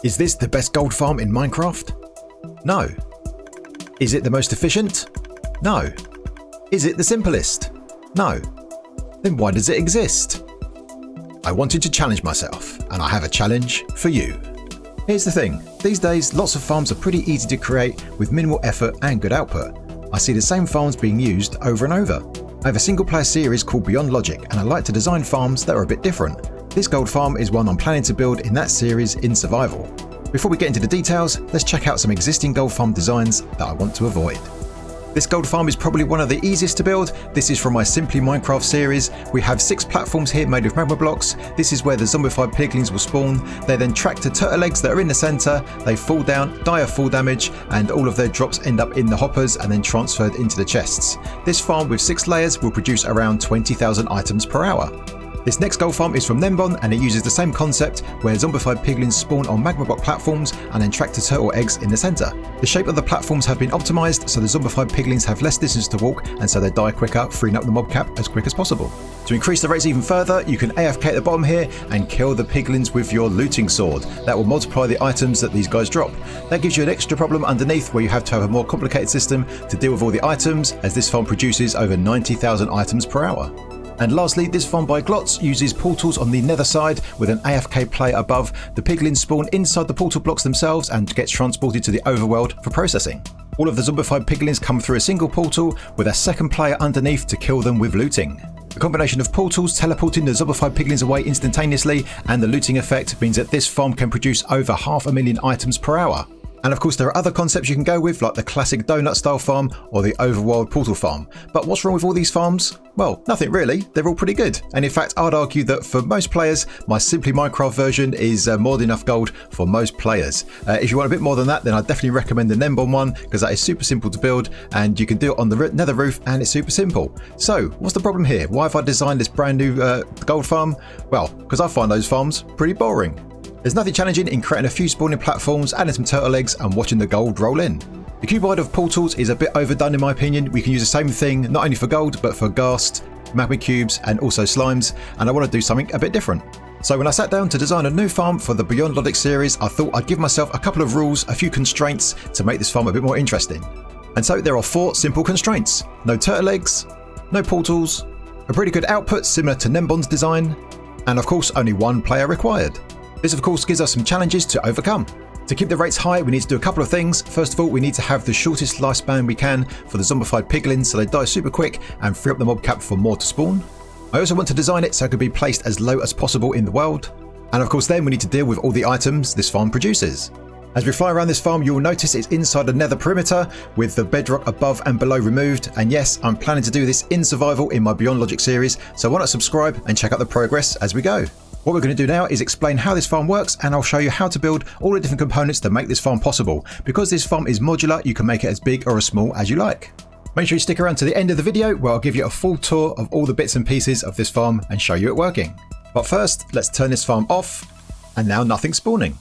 Is this the best gold farm in Minecraft? No. Is it the most efficient? No. Is it the simplest? No. Then why does it exist? I wanted to challenge myself, and I have a challenge for you. Here's the thing, these days lots of farms are pretty easy to create with minimal effort and good output. I see the same farms being used over and over. I have a single player series called Beyond Logic, and I like to design farms that are a bit different. This gold farm is one I'm planning to build in that series in survival. Before we get into the details, let's check out some existing gold farm designs that I want to avoid. This gold farm is probably one of the easiest to build. This is from my Simply Minecraft series. We have 6 platforms here made of magma blocks. This is where the zombified piglins will spawn. They then track to turtle eggs that are in the centre. They fall down, die of fall damage, and all of their drops end up in the hoppers and then transferred into the chests. This farm with 6 layers will produce around 20,000 items per hour. This next gold farm is from Nembon, and it uses the same concept where zombified piglins spawn on magma block platforms and then track to turtle eggs in the centre. The shape of the platforms have been optimised so the zombified piglins have less distance to walk, and so they die quicker, freeing up the mob cap as quick as possible. To increase the rates even further, you can AFK at the bottom here and kill the piglins with your looting sword. That will multiply the items that these guys drop. That gives you an extra problem underneath where you have to have a more complicated system to deal with all the items, as this farm produces over 90,000 items per hour. And lastly, this farm by Glotz uses portals on the nether side with an AFK player above. The piglins spawn inside the portal blocks themselves and gets transported to the overworld for processing. All of the zombified piglins come through a single portal with a second player underneath to kill them with looting. The combination of portals teleporting the zombified piglins away instantaneously and the looting effect means that this farm can produce over 500,000 items per hour. And of course there are other concepts you can go with, like the classic donut style farm or the overworld portal farm. But what's wrong with all these farms? Well, nothing really, they're all pretty good. And in fact, I'd argue that for most players, my Simply Minecraft version is more than enough gold for most players. If you want a bit more than that, then I'd definitely recommend the Nembon one, because that is super simple to build and you can do it on the nether roof and it's super simple. So what's the problem here? Why have I designed this brand new gold farm? Well, because I find those farms pretty boring. There's nothing challenging in creating a few spawning platforms, adding some turtle eggs and watching the gold roll in. The cuboid of portals is a bit overdone in my opinion. We can use the same thing not only for gold but for ghast, magma cubes and also slimes, and I want to do something a bit different. So when I sat down to design a new farm for the Beyond Logic series, I thought I'd give myself a couple of rules, a few constraints to make this farm a bit more interesting. And so there are 4 simple constraints. No turtle eggs, no portals, a pretty good output similar to Nembon's design, and of course only 1 player required. This of course gives us some challenges to overcome. To keep the rates high, we need to do a couple of things. First of all, we need to have the shortest lifespan we can for the zombified piglins so they die super quick and free up the mob cap for more to spawn. I also want to design it so it can be placed as low as possible in the world. And of course then we need to deal with all the items this farm produces. As we fly around this farm, you'll notice it's inside a nether perimeter with the bedrock above and below removed. And yes, I'm planning to do this in survival in my Beyond Logic series, so why not subscribe and check out the progress as we go. What we're going to do now is explain how this farm works, and I'll show you how to build all the different components that make this farm possible. Because this farm is modular, you can make it as big or as small as you like. Make sure you stick around to the end of the video where I'll give you a full tour of all the bits and pieces of this farm and show you it working. But first, let's turn this farm off, and now nothing's spawning.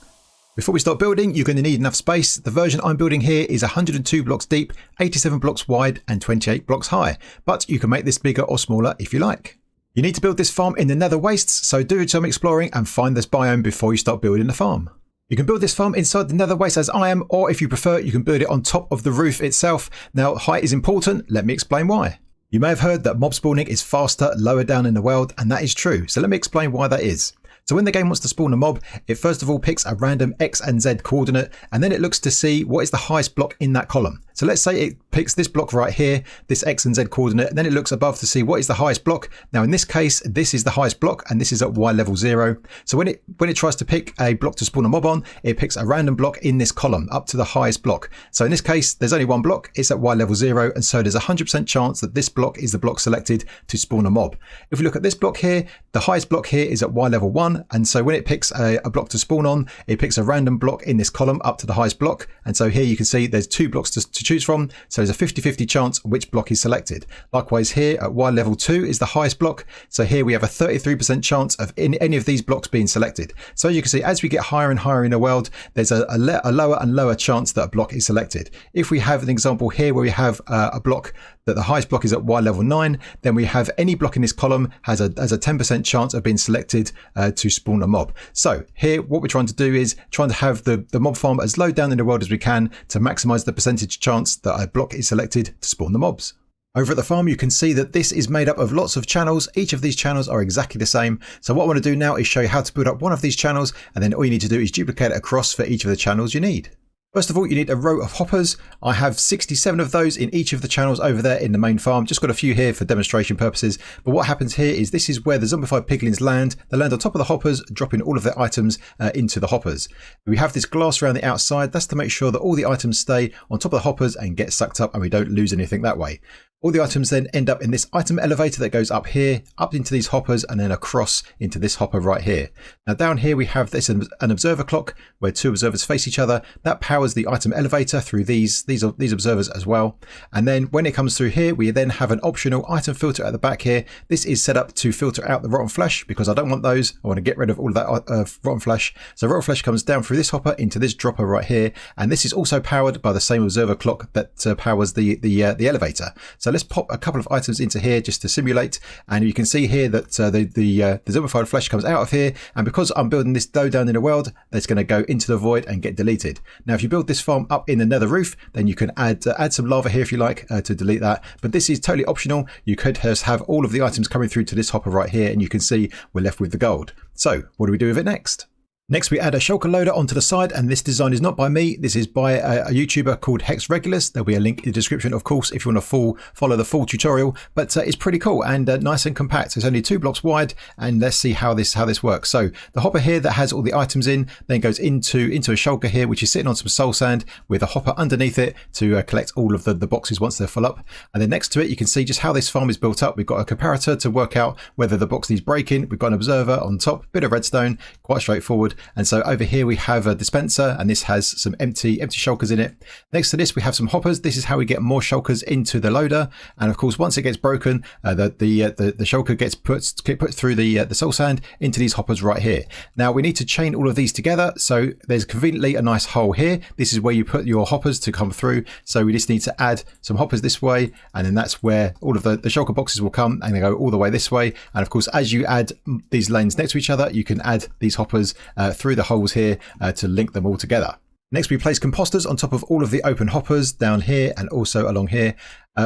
Before we start building, you're going to need enough space. The version I'm building here is 102 blocks deep, 87 blocks wide and 28 blocks high, but you can make this bigger or smaller if you like. You need to build this farm in the nether wastes, so do some exploring and find this biome before you start building the farm. You can build this farm inside the nether waste as I am, or if you prefer, you can build it on top of the roof itself. Now, height is important, let me explain why. You may have heard that mob spawning is faster lower down in the world, and that is true, so let me explain why that is. So when the game wants to spawn a mob, it first of all picks a random X and Z coordinate, and then it looks to see what is the highest block in that column. So let's say it picks this block right here, this X and Z coordinate, and then it looks above to see what is the highest block. Now in this case, this is the highest block and this is at Y level 0. So when it tries to pick a block to spawn a mob on, it picks a random block in this column up to the highest block. So in this case, there's only 1 block, it's at Y level 0, and so there's a 100% chance that this block is the block selected to spawn a mob. If we look at this block here, the highest block here is at Y level 1, and so when it picks a block to spawn on, it picks a random block in this column up to the highest block, and so here you can see there's 2 blocks to choose from, so there's a 50-50 chance which block is selected. Likewise here at Y level 2 is the highest block, so here we have a 33% chance of any of these blocks being selected. So you can see as we get higher and higher in the world, there's a lower and lower chance that a block is selected. If we have an example here where we have a block that the highest block is at Y level 9, then we have any block in this column has a 10% chance of being selected to spawn a mob. So here, what we're trying to do is trying to have the mob farm as low down in the world as we can to maximize the percentage chance that a block is selected to spawn the mobs. Over at the farm, you can see that this is made up of lots of channels. Each of these channels are exactly the same. So what I want to do now is show you how to build up one of these channels, and then all you need to do is duplicate it across for each of the channels you need. First of all, you need a row of hoppers. I have 67 of those in each of the channels over there in the main farm. Just got a few here for demonstration purposes. But what happens here is this is where the zombified piglins land. They land on top of the hoppers, dropping all of their items into the hoppers. We have this glass around the outside. That's to make sure that all the items stay on top of the hoppers and get sucked up and we don't lose anything that way. All the items then end up in this item elevator that goes up here, up into these hoppers, and then across into this hopper right here. Now down here we have this an observer clock where two observers face each other. That powers the item elevator through these observers as well. And then when it comes through here, we then have an optional item filter at the back here. This is set up to filter out the rotten flesh because I don't want those. I want to get rid of all of that rotten flesh. So rotten flesh comes down through this hopper into this dropper right here. And this is also powered by the same observer clock that powers the elevator. So let's pop a couple of items into here just to simulate, and you can see here that the zombified flesh comes out of here, and because I'm building this low down in the world, that's going to go into the void and get deleted. Now if you build this farm up in the nether roof, then you can add some lava here if you like to delete that, but this is totally optional. You could just have all of the items coming through to this hopper right here, and you can see we're left with the gold. So what do we do with it next? Next, we add a shulker loader onto the side, and this design is not by me. This is by a YouTuber called Hex Regulus. There'll be a link in the description, of course, if you want to follow the full tutorial. But it's pretty cool and nice and compact. It's only 2 blocks wide, and let's see how this works. So the hopper here that has all the items in then goes into a shulker here, which is sitting on some soul sand with a hopper underneath it to collect all of the boxes once they're full up. And then next to it, you can see just how this farm is built up. We've got a comparator to work out whether the box needs breaking. We've got an observer on top, bit of redstone, quite straightforward. And so over here we have a dispenser, and this has some empty shulkers in it. Next to this we have some hoppers. This is how we get more shulkers into the loader, and of course once it gets broken, the shulker gets put through the soul sand into these hoppers right here. Now we need to chain all of these together, so there's conveniently a nice hole here. This is where you put your hoppers to come through, so we just need to add some hoppers this way, and then that's where all of the shulker boxes will come, and they go all the way this way. And of course as you add these lanes next to each other, you can add these hoppers through the holes here to link them all together. Next, we place composters on top of all of the open hoppers down here and also along here.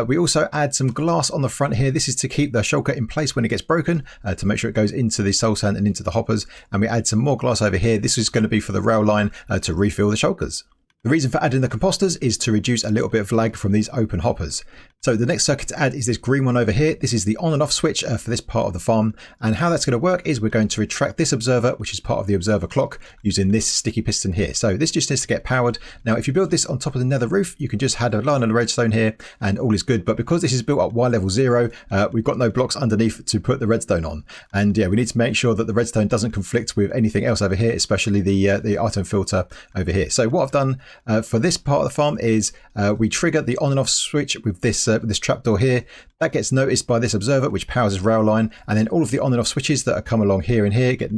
We also add some glass on the front here. This is to keep the shulker in place when it gets broken, to make sure it goes into the soul sand and into the hoppers. And we add some more glass over here. This is going to be for the rail line to refill the shulkers. The reason for adding the composters is to reduce a little bit of lag from these open hoppers. So the next circuit to add is this green one over here. This is the on and off switch for this part of the farm. And how that's going to work is we're going to retract this observer, which is part of the observer clock, using this sticky piston here. So this just needs to get powered. Now, if you build this on top of the nether roof, you can just add a line of redstone here and all is good. But because this is built at Y level 0, we've got no blocks underneath to put the redstone on. And yeah, we need to make sure that the redstone doesn't conflict with anything else over here, especially the item filter over here. So what I've done for this part of the farm is we trigger the on and off switch with this trapdoor here. That gets noticed by this observer, which powers this rail line, and then all of the on and off switches that come along here and here get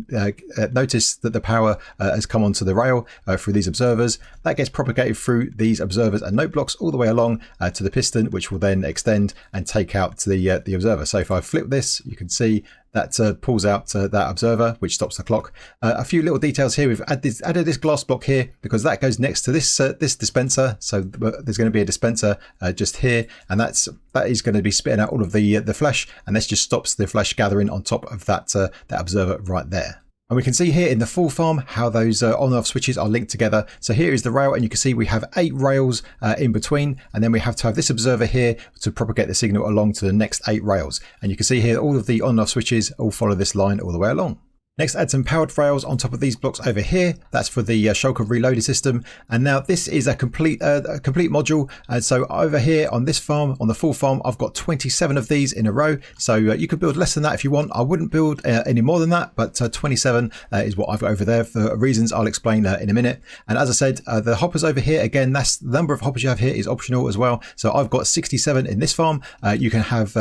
notice that the power has come onto the rail through these observers. That gets propagated through these observers and note blocks all the way along to the piston, which will then extend and take out the observer. So if I flip this, you can see that pulls out that observer, which stops the clock. A few little details here. We've added this glass block here because that goes next to this dispenser. So there's going to be a dispenser just here, and that is going to be spitting out all of the flesh, and this just stops the flesh gathering on top of that observer right there. And we can see here in the full farm how those on and off switches are linked together. So here is the rail, and you can see we have 8 rails in between, and then we have to have this observer here to propagate the signal along to the next 8 rails. And you can see here all of the on and off switches all follow this line all the way along. Next, add some powered rails on top of these blocks over here. That's for the shulker reloading system. And now this is a complete module. And so over here on this farm, on the full farm, I've got 27 of these in a row. So you could build less than that if you want. I wouldn't build any more than that, but 27 is what I've got over there for reasons I'll explain in a minute. And as I said, the hoppers over here, again, that's the number of hoppers you have here is optional as well. So I've got 67 in this farm. You can have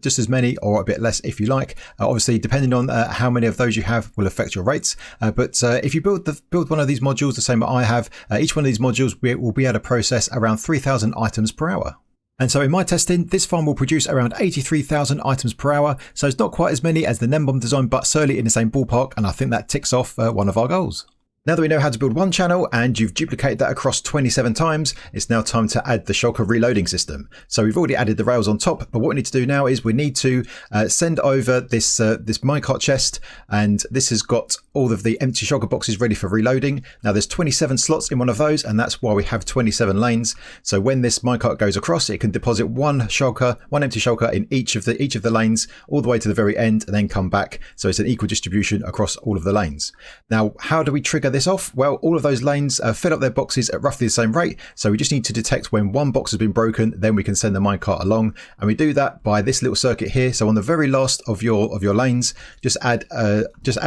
just as many or a bit less if you like. Obviously, depending on how many of those you have will affect your rates, but if you build one of these modules the same that I have, each one of these modules will be able to process around 3,000 items per hour. And so in my testing, this farm will produce around 83,000 items per hour, so it's not quite as many as the NemBomb design, but certainly in the same ballpark, and I think that ticks off one of our goals. Now that we know how to build one channel and you've duplicated that across 27 times, it's now time to add the shulker reloading system. So we've already added the rails on top, but what we need to do now is we need to send over this minecart chest, and this has got all of the empty shulker boxes ready for reloading. Now there's 27 slots in one of those, and that's why we have 27 lanes. So when this minecart goes across, it can deposit one empty shulker in each of the lanes all the way to the very end, and then come back. So it's an equal distribution across all of the lanes. Now, how do we trigger this off? Well, all of those lanes fill up their boxes at roughly the same rate, so we just need to detect when one box has been broken, then we can send the minecart along, and we do that by this little circuit here. So on the very last of your lanes, just add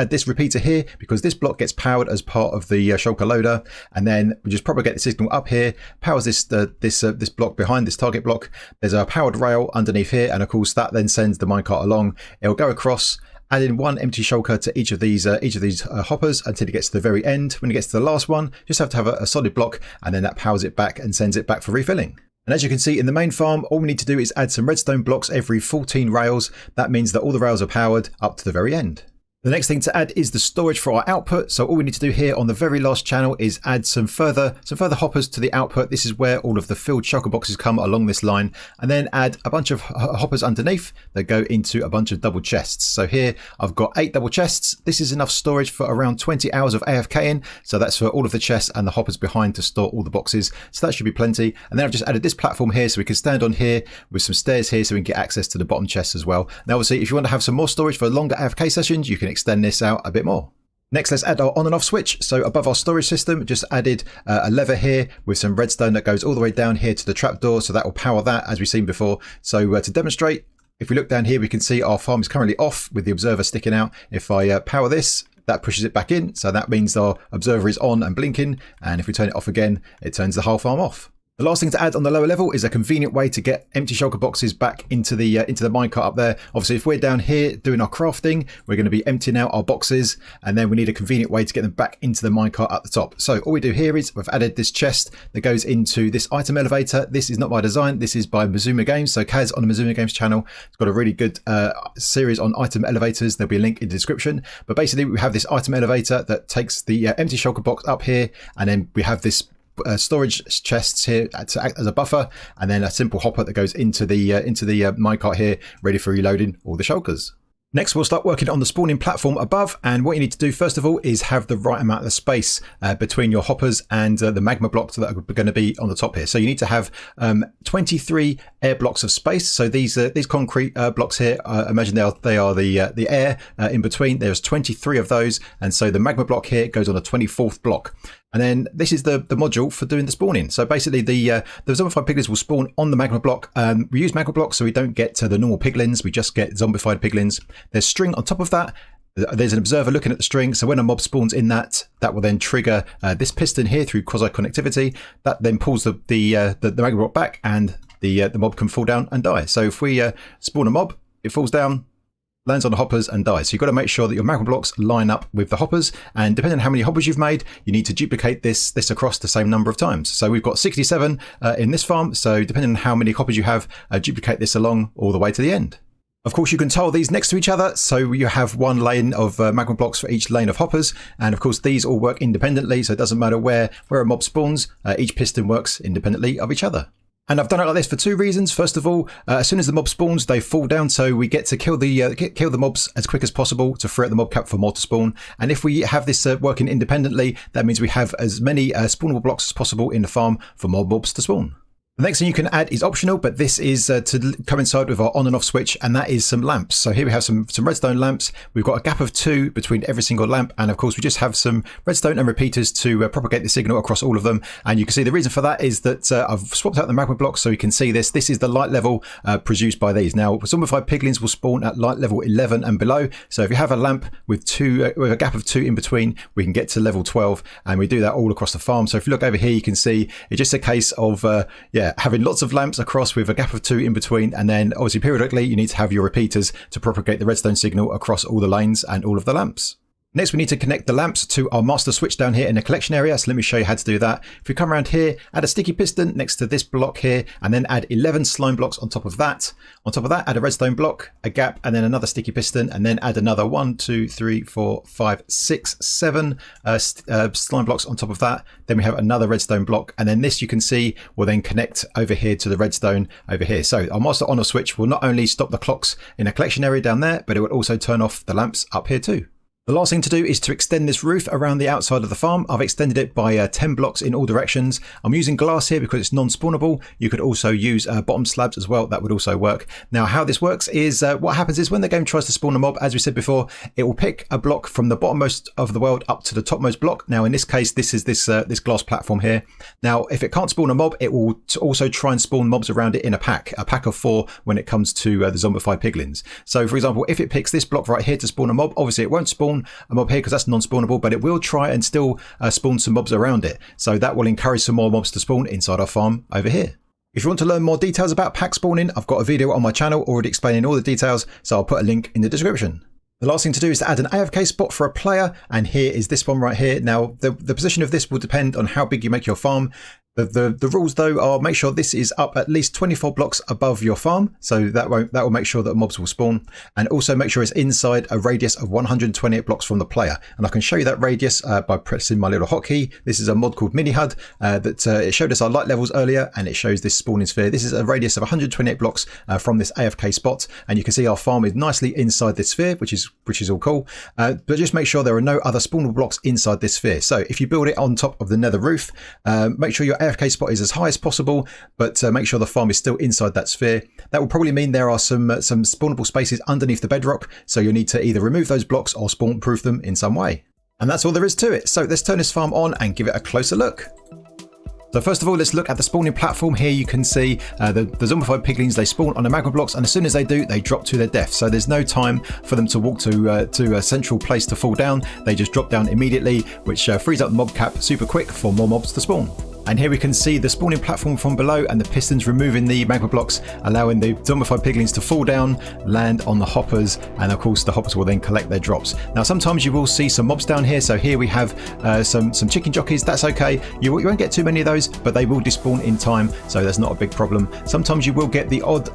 this repeater here, because this block gets powered as part of the Shulker Loader, and then we just propagate the signal up here, powers this block behind this target block. There's a powered rail underneath here, and of course that then sends the minecart along. It'll go across, add in one empty shulker to each of these hoppers until it gets to the very end. When it gets to the last one, just have to have a solid block, and then that powers it back and sends it back for refilling. And as you can see in the main farm, all we need to do is add some redstone blocks every 14 rails. That means that all the rails are powered up to the very end. The next thing to add is the storage for our output. So all we need to do here on the very last channel is add some further hoppers to the output. This is where all of the filled shulker boxes come along this line, and then add a bunch of hoppers underneath that go into a bunch of double chests. So here I've got 8 double chests. This is enough storage for around 20 hours of AFKing. So that's for all of the chests and the hoppers behind to store all the boxes. So that should be plenty. And then I've just added this platform here so we can stand on here with some stairs here so we can get access to the bottom chests as well. Now obviously if you want to have some more storage for longer AFK sessions, you can extend this out a bit more. Next, let's add our on and off switch. So above our storage system, just added a lever here with some redstone that goes all the way down here to the trapdoor. So that will power that, as we've seen before. So to demonstrate, if we look down here, we can see our farm is currently off with the observer sticking out. If I power this, that pushes it back in. So that means our observer is on and blinking. And if we turn it off again, it turns the whole farm off. The last thing to add on the lower level is a convenient way to get empty shulker boxes back into the minecart up there. Obviously, if we're down here doing our crafting, we're going to be emptying out our boxes, and then we need a convenient way to get them back into the minecart at the top. So all we do here is we've added this chest that goes into this item elevator. This is not by design. This is by Mazuma Games. So Kaz on the Mazuma Games channel has got a really good series on item elevators. There'll be a link in the description. But basically, we have this item elevator that takes the empty shulker box up here, and then we have this storage chests here to act as a buffer, and then a simple hopper that goes into the minecart here, ready for reloading all the shulkers. Next, we'll start working on the spawning platform above, and what you need to do first of all is have the right amount of space between your hoppers and the magma blocks that are going to be on the top here. So you need to have 23 air blocks of space. So these concrete blocks here, imagine they are the air in between. There's 23 of those, and so the magma block here goes on the 24th block. And then this is the module for doing the spawning. So basically the zombified piglins will spawn on the magma block. We use magma blocks so we don't get the normal piglins, we just get zombified piglins. There's string on top of that. There's an observer looking at the string, so when a mob spawns in that will then trigger this piston here through quasi-connectivity. That then pulls the magma block back, and the mob can fall down and die. So if we spawn a mob, it falls down, lands on the hoppers and dies. So you've got to make sure that your magma blocks line up with the hoppers, and depending on how many hoppers you've made, you need to duplicate this across the same number of times. So we've got 67 in this farm, so depending on how many hoppers you have, duplicate this along all the way to the end. Of course, you can tile these next to each other, so you have one lane of magma blocks for each lane of hoppers, and of course these all work independently, so it doesn't matter where a mob spawns, each piston works independently of each other. And I've done it like this for 2 reasons. First of all, as soon as the mob spawns, they fall down, so we get to kill the mobs as quick as possible to free up the mob cap for more to spawn. And if we have this working independently, that means we have as many spawnable blocks as possible in the farm for more mobs to spawn. The next thing you can add is optional, but this is to coincide with our on and off switch, and that is some lamps. So here we have some redstone lamps. We've got a gap of 2 between every single lamp, and of course we just have some redstone and repeaters to propagate the signal across all of them. And you can see the reason for that is that I've swapped out the magma blocks so you can see this. This is the light level produced by these. Now, zombified piglins will spawn at light level 11 and below. So if you have a lamp with a gap of 2 in between, we can get to level 12, and we do that all across the farm. So if you look over here, you can see it's just a case of having lots of lamps across with a gap of 2 in between, and then obviously periodically you need to have your repeaters to propagate the redstone signal across all the lanes and all of the lamps. Next, we need to connect the lamps to our master switch down here in the collection area. So let me show you how to do that. If we come around here, add a sticky piston next to this block here, and then add 11 slime blocks on top of that. On top of that, add a redstone block, a gap, and then another sticky piston, and then add another 1, 2, 3, 4, 5, 6, 7 slime blocks on top of that. Then we have another redstone block, and then this you can see will then connect over here to the redstone over here. So our master on-off switch will not only stop the clocks in a collection area down there, but it will also turn off the lamps up here too. The last thing to do is to extend this roof around the outside of the farm. I've extended it by 10 blocks in all directions. I'm using glass here because it's non-spawnable. You could also use bottom slabs as well. That would also work. Now, how this works is what happens is when the game tries to spawn a mob, as we said before, it will pick a block from the bottommost of the world up to the topmost block. Now, in this case, this is this glass platform here. Now, if it can't spawn a mob, it will also try and spawn mobs around it in a pack of 4 when it comes to the zombified piglins. So, for example, if it picks this block right here to spawn a mob, obviously it won't spawn a mob here because that's non-spawnable, but it will try and still spawn some mobs around it. So that will encourage some more mobs to spawn inside our farm over here. If you want to learn more details about pack spawning, I've got a video on my channel already explaining all the details, so I'll put a link in the description. The last thing to do is to add an AFK spot for a player, and here is this one right here. Now, the position of this will depend on how big you make your farm. The rules though are make sure this is up at least 24 blocks above your farm, so that will make sure that mobs will spawn, and also make sure it's inside a radius of 128 blocks from the player. And I can show you that radius by pressing my little hotkey. This is a mod called Mini HUD it showed us our light levels earlier, and it shows this spawning sphere. This is a radius of 128 blocks from this AFK spot, and you can see our farm is nicely inside this sphere, which is all cool. But just make sure there are no other spawnable blocks inside this sphere. So if you build it on top of the nether roof, make sure your AFK spot is as high as possible, but make sure the farm is still inside that sphere. That will probably mean there are some spawnable spaces underneath the bedrock, so you'll need to either remove those blocks or spawn proof them in some way. And that's all there is to it. So let's turn this farm on and give it a closer look. So first of all, let's look at the spawning platform. Here you can see the zombified piglins. They spawn on the magma blocks, and as soon as they do, they drop to their death. So there's no time for them to walk to a central place to fall down. They just drop down immediately, which frees up the mob cap super quick for more mobs to spawn. And here we can see the spawning platform from below, and the pistons removing the magma blocks, allowing the zombified piglins to fall down, land on the hoppers, and of course the hoppers will then collect their drops. Now sometimes you will see some mobs down here, so here we have some chicken jockeys. That's okay, you won't get too many of those, but they will despawn in time, so that's not a big problem. Sometimes you will get the odd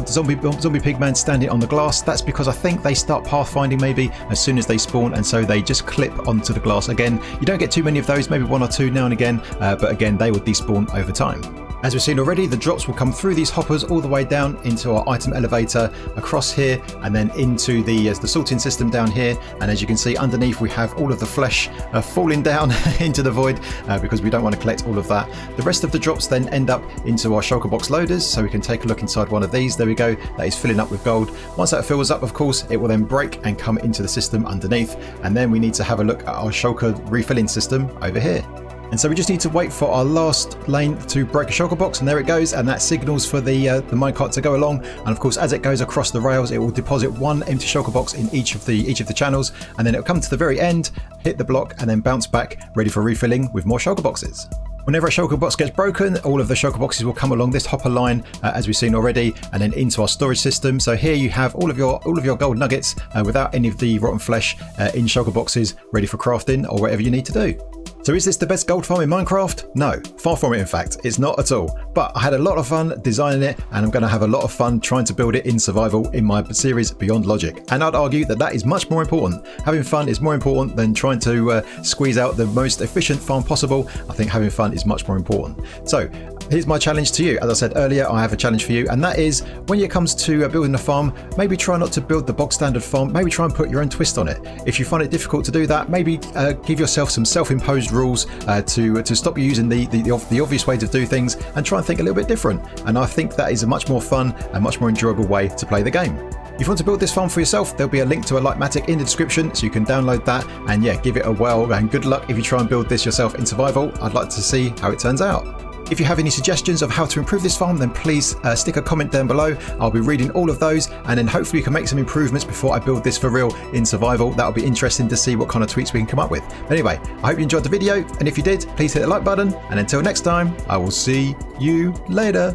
zombie pigman standing on the glass. That's because I think they start pathfinding maybe as soon as they spawn, and so they just clip onto the glass. Again, you don't get too many of those, maybe 1 or 2 now and again, but again, they will despawn over time. As we've seen already, the drops will come through these hoppers all the way down into our item elevator, across here, and then into the sorting system down here. And as you can see underneath, we have all of the flesh falling down into the void because we don't want to collect all of that. The rest of the drops then end up into our shulker box loaders, so we can take a look inside one of these. There we go, that is filling up with gold. Once that fills up, of course, it will then break and come into the system underneath, and then we need to have a look at our shulker refilling system over here. And so we just need to wait for our last lane to break a shulker box, and there it goes, and that signals for the minecart to go along. And of course, as it goes across the rails, it will deposit 1 empty shulker box in each of the channels, and then it'll come to the very end, hit the block, and then bounce back, ready for refilling with more shulker boxes. Whenever a shulker box gets broken, all of the shulker boxes will come along this hopper line, as we've seen already, and then into our storage system. So here you have all of your gold nuggets without any of the rotten flesh in shulker boxes, ready for crafting or whatever you need to do. So is this the best gold farm in Minecraft? No, far from it in fact, it's not at all. But I had a lot of fun designing it, and I'm going to have a lot of fun trying to build it in survival in my series Beyond Logic. And I'd argue that is much more important. Having fun is more important than trying to squeeze out the most efficient farm possible. I think having fun is much more important. So here's my challenge to you. As I said earlier, I have a challenge for you, and that is when it comes to building a farm, maybe try not to build the bog standard farm, maybe try and put your own twist on it. If you find it difficult to do that, maybe give yourself some self-imposed rules to stop you using the obvious way to do things, and try and think a little bit different. And I think that is a much more fun and much more enjoyable way to play the game. If you want to build this farm for yourself, there'll be a link to a Lightmatic in the description, so you can download that, and yeah, give it a whirl, and good luck if you try and build this yourself in survival. I'd like to see how it turns out. If you have any suggestions of how to improve this farm, then please stick a comment down below. I'll be reading all of those, and then hopefully we can make some improvements before I build this for real in survival. That'll be interesting to see what kind of tweaks we can come up with. Anyway, I hope you enjoyed the video, and if you did, please hit the like button, and until next time, I will see you later.